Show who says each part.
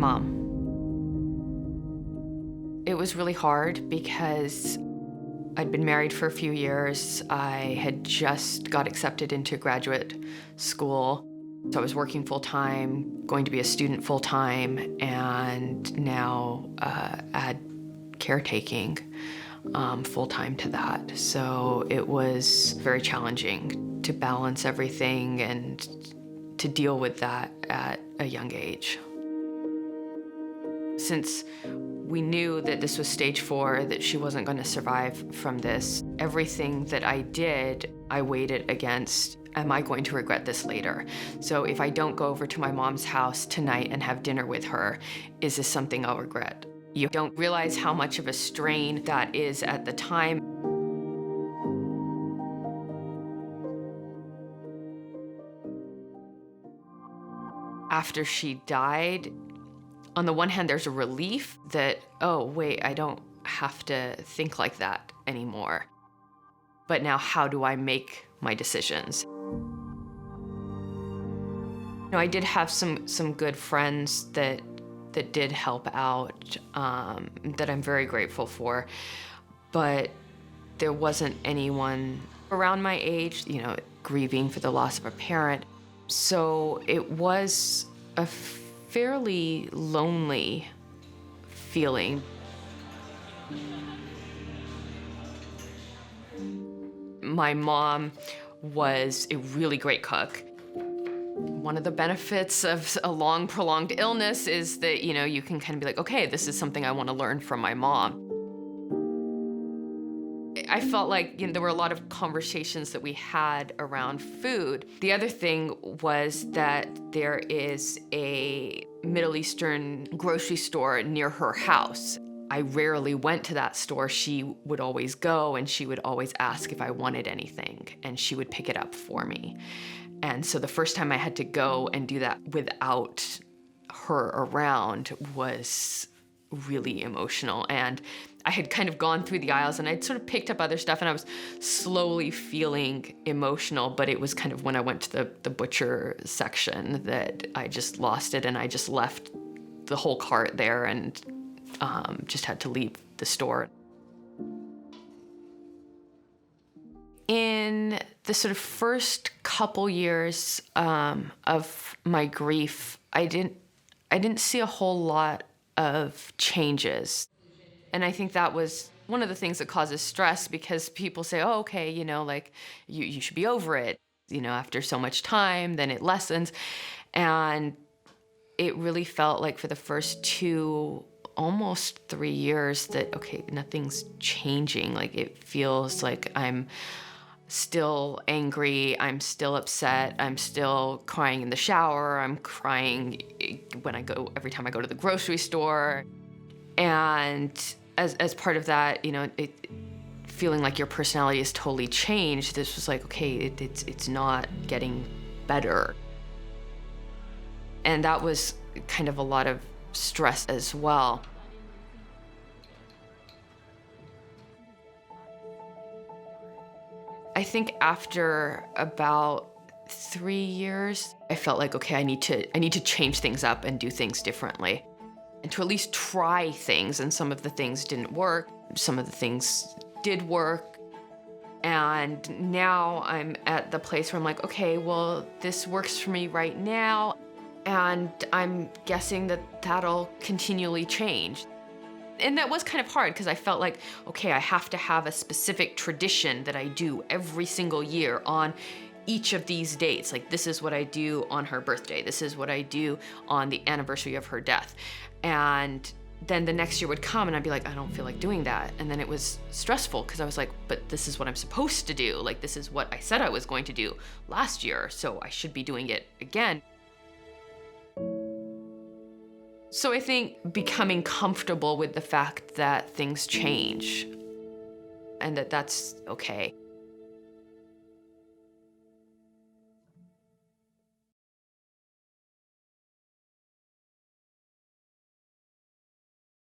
Speaker 1: mom. It was really hard because I'd been married for a few years. I had just got accepted into graduate school. So I was working full-time, going to be a student full-time, and now add caretaking full-time to that. So it was very challenging to balance everything and to deal with that at a young age. Since we knew that this was stage 4, that she wasn't going to survive from this, everything that I did, I weighed it against, am I going to regret this later? So if I don't go over to my mom's house tonight and have dinner with her, is this something I'll regret? You don't realize how much of a strain that is at the time. After she died, on the one hand, there's a relief that, oh, wait, I don't have to think like that anymore. But now how do I make my decisions? I did have some good friends that did help out, that I'm very grateful for, but there wasn't anyone around my age, grieving for the loss of a parent. So it was a fairly lonely feeling. My mom was a really great cook. One of the benefits of a long, prolonged illness is that, you can kind of be like, okay, this is something I want to learn from my mom. I felt like there were a lot of conversations that we had around food. The other thing was that there is a Middle Eastern grocery store near her house. I rarely went to that store. She would always go, and she would always ask if I wanted anything, and she would pick it up for me. And so the first time I had to go and do that without her around was really emotional. And I had kind of gone through the aisles and I'd sort of picked up other stuff and I was slowly feeling emotional, but it was kind of when I went to the butcher section that I just lost it, and I just left the whole cart there and just had to leave the store. In the sort of first couple years of my grief, I didn't see a whole lot of changes. And I think that was one of the things that causes stress, because people say, oh, okay, you should be over it. After so much time, then it lessens. And it really felt like for the first 2, almost 3 years that, okay, nothing's changing. Like, it feels like I'm still angry, I'm still upset, I'm still crying in the shower, I'm crying every time I go to the grocery store. And as part of that, feeling like your personality is totally changed, this was like, okay, it's not getting better. And that was kind of a lot of stress as well. I think after about 3 years, I felt like, okay, I need to change things up and do things differently, and to at least try things. And some of the things didn't work, some of the things did work. And now I'm at the place where I'm like, okay, well, this works for me right now, and I'm guessing that that'll continually change. And that was kind of hard because I felt like, okay, I have to have a specific tradition that I do every single year on each of these dates. Like, this is what I do on her birthday. This is what I do on the anniversary of her death. And then the next year would come and I'd be like, I don't feel like doing that. And then it was stressful because I was like, but this is what I'm supposed to do. Like, this is what I said I was going to do last year, so I should be doing it again. So I think becoming comfortable with the fact that things change and that that's okay.